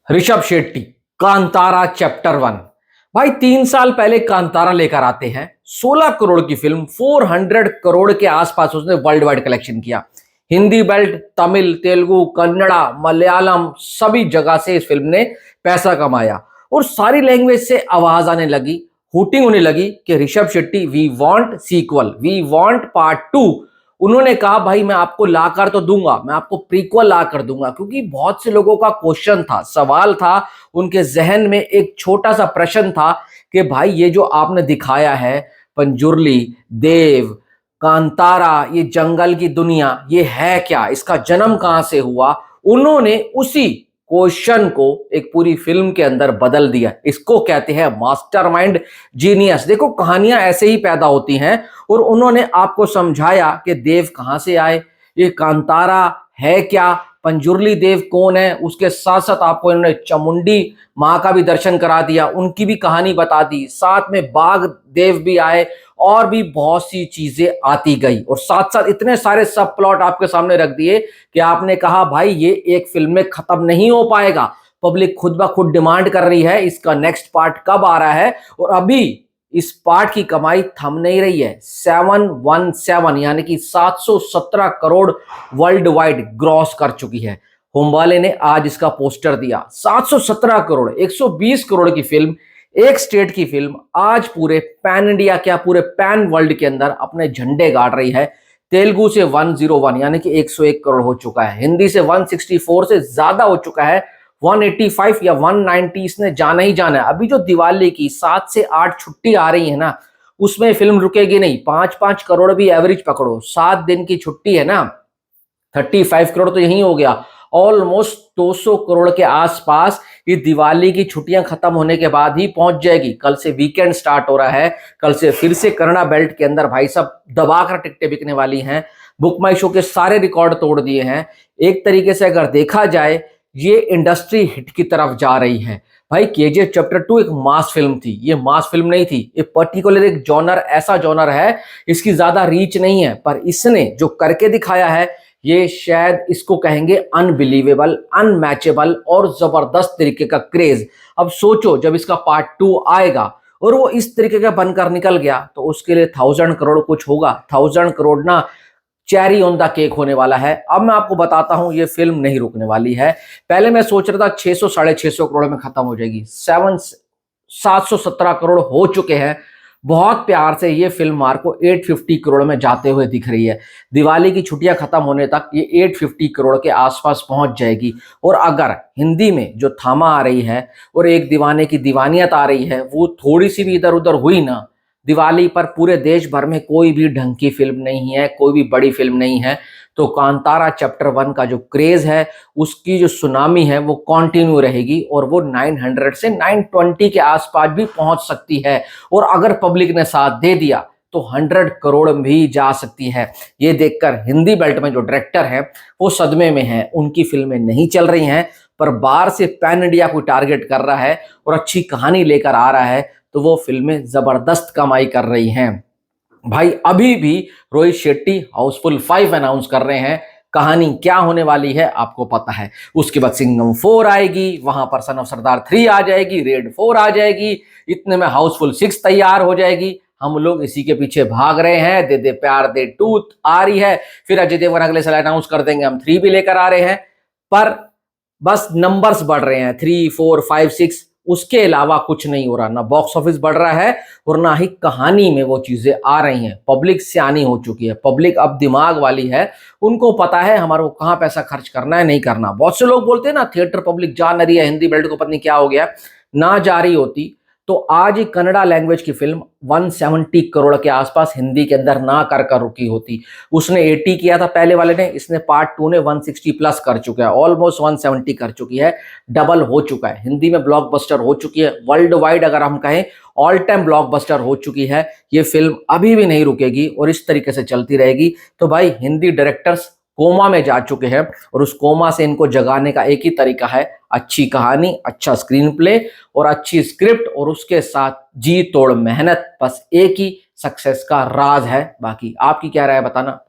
Rishabh Shetty, Kantara chapter 1। भाई 3 साल पहले कांतारा लेकर आते हैं 16 करोड़ की फिल्म, 400 करोड़ के आसपास उसने वर्ल्ड वाइड कलेक्शन किया। हिंदी बेल्ट, तमिल, तेलुगु, कन्नड़ा, मलयालम सभी जगह से इस फिल्म ने पैसा कमाया और सारी लैंग्वेज से आवाज आने लगी, हुटिंग होने लगी कि Rishabh Shetty, we want sequel, we want part 2। उन्होंने कहा भाई मैं आपको लाकर तो दूंगा, मैं आपको प्रीक्वल ला कर दूंगा, क्योंकि बहुत से लोगों का क्वेश्चन था, सवाल था, उनके जहन में एक छोटा सा प्रश्न था कि भाई ये जो आपने दिखाया है पंजुर्ली, देव, कांतारा, ये जंगल की दुनिया, ये है क्या, इसका जन्म कहां से हुआ। उन्होंने उसी क्वेश्चन को एक पूरी फिल्म के अंदर बदल दिया। इसको कहते हैं मास्टरमाइंड, जीनियस। देखो कहानियां ऐसे ही पैदा होती हैं और उन्होंने आपको समझाया कि देव कहां से आए, ये कांतारा है क्या, पंजुर्ली देव कौन है। उसके साथ साथ आपको इन्होंने चामुंडी मां का भी दर्शन करा दिया, उनकी भी कहानी बता दी, साथ में बाघ देव भी आए और भी बहुत सी चीजें आती गई और साथ साथ इतने सारे सब प्लॉट आपके सामने रख दिए कि आपने कहा भाई ये एक फिल्म में खत्म नहीं हो पाएगा। पब्लिक खुद ब खुद डिमांड कर रही है इसका नेक्स्ट पार्ट कब आ रहा है और अभी इस पार्ट की कमाई थम नहीं रही है। 717 यानी कि 717 करोड़ वर्ल्ड वाइड ग्रॉस कर चुकी है। होमवाले ने आज इसका पोस्टर दिया। 717 करोड़, 120 करोड़ की फिल्म, एक स्टेट की फिल्म आज पूरे पैन इंडिया, क्या पूरे पैन वर्ल्ड के अंदर अपने झंडे गाड़ रही है। तेलुगु से 101 यानी कि 101 करोड़ हो चुका है, हिंदी से 164 से ज्यादा हो चुका है, 185 या 190 इसने जाना ही जाना है। अभी जो दिवाली की 7 से 8 छुट्टी आ रही है ना, उसमें फिल्म रुकेगी नहीं। 5-5 करोड़ भी एवरेज पकड़ो, 7 दिन की छुट्टी है ना, 35 करोड़ तो यही हो गया। ऑलमोस्ट 200 करोड़ के आसपास ये दिवाली की छुट्टियां खत्म होने के बाद ही पहुंच जाएगी। कल से वीकेंड स्टार्ट हो रहा है, कल से फिर से कन्नड़ा बेल्ट के अंदर भाई साहब दबाकर टिकटें बिकने वाली हैं। बुक माई शो के सारे रिकॉर्ड तोड़ दिए हैं। एक तरीके से अगर देखा जाए ये इंडस्ट्री हिट की तरफ जा रही है। भाई केजीएफ चैप्टर 2 एक मास फिल्म थी, ये मास फिल्म नहीं थी। ये पर्टिकुलर एक जॉनर, ऐसा जॉनर है, इसकी ज्यादा रीच नहीं है, पर इसने जो करके दिखाया है ये शायद इसको कहेंगे अनबिलीवेबल, अनमैचेबल और जबरदस्त तरीके का क्रेज। अब सोचो जब इसका पार्ट 2 आएगा और वो इस तरीके का बनकर निकल गया तो उसके लिए 1000 करोड़ कुछ होगा। 1000 करोड़ ना चेरी ऑन द केक होने वाला है। अब मैं आपको बताता हूं ये फिल्म नहीं रुकने वाली है। पहले मैं सोच रहा था 600 650 करोड़ में खत्म हो जाएगी, 717 करोड़ हो चुके हैं। बहुत प्यार से ये फिल्म मार को 850 करोड़ में जाते हुए दिख रही है। दिवाली की छुट्टियां खत्म होने तक ये 850 करोड़ के आसपास पहुंच जाएगी। और अगर हिंदी में जो थामा आ रही है और एक दीवाने की दीवानियत आ रही है, वो थोड़ी सी भी इधर उधर हुई ना, दिवाली पर पूरे देश भर में कोई भी ढंग की फिल्म नहीं है, कोई भी बड़ी फिल्म नहीं है, तो कांतारा चैप्टर 1 का जो क्रेज है, उसकी जो सुनामी है वो कंटिन्यू रहेगी और वो 900 से 920 के आसपास भी पहुंच सकती है। और अगर पब्लिक ने साथ दे दिया तो 100 करोड़ भी जा सकती है। ये देखकर हिंदी बेल्ट में जो डायरेक्टर हैं वो सदमे में हैं, उनकी फिल्में नहीं चल रही हैं, पर बाहर से पैन इंडिया को टारगेट कर रहा है और अच्छी कहानी लेकर आ रहा है तो वो फिल्में जबरदस्त कमाई कर रही हैं। भाई अभी भी रोहित शेट्टी हाउसफुल 5 अनाउंस कर रहे हैं। कहानी क्या होने वाली है आपको पता है। उसके बाद सिंघम 4 आएगी, वहां पर सन ऑफ सरदार 3 आ जाएगी, रेड 4 आ जाएगी, इतने में हाउसफुल 6 तैयार हो जाएगी। हम लोग इसी के पीछे भाग रहे हैं। दे दे प्यार दे 2 आ रही है, फिर अजय देवगन अगले साल अनाउंस कर देंगे हम 3 भी लेकर आ रहे हैं। पर बस नंबर्स बढ़ रहे हैं, 3, 4, 5, 6, उसके अलावा कुछ नहीं हो रहा। ना बॉक्स ऑफिस बढ़ रहा है और ना ही कहानी में वो चीजें आ रही हैं। पब्लिक सियानी हो चुकी है, पब्लिक अब दिमाग वाली है, उनको पता है हमारे को कहाँ पैसा खर्च करना है, नहीं करना। बहुत से लोग बोलते हैं ना थिएटर पब्लिक जा नहीं रही है, हिंदी बेल्ट को पता नहीं क्या हो गया, ना जा रही होती तो आज ही कन्नड़ा लैंग्वेज की फिल्म 170 करोड़ के आसपास हिंदी के अंदर ना कर रुकी होती। उसने 80 किया था पहले वाले ने, इसने पार्ट 2 ने 160 प्लस कर चुका है, ऑलमोस्ट 170 कर चुकी है, डबल हो चुका है। हिंदी में ब्लॉकबस्टर हो चुकी है, वर्ल्ड वाइड अगर हम कहें ऑल टाइम ब्लॉकबस्टर हो चुकी है। ये फिल्म अभी भी नहीं रुकेगी और इस तरीके से चलती रहेगी। तो भाई हिंदी डायरेक्टर्स कोमा में जा चुके हैं और उस कोमा से इनको जगाने का एक ही तरीका है, अच्छी कहानी, अच्छा स्क्रीन प्ले और अच्छी स्क्रिप्ट और उसके साथ जी तोड़ मेहनत। बस एक ही सक्सेस का राज है। बाकी आपकी क्या राय है बताना।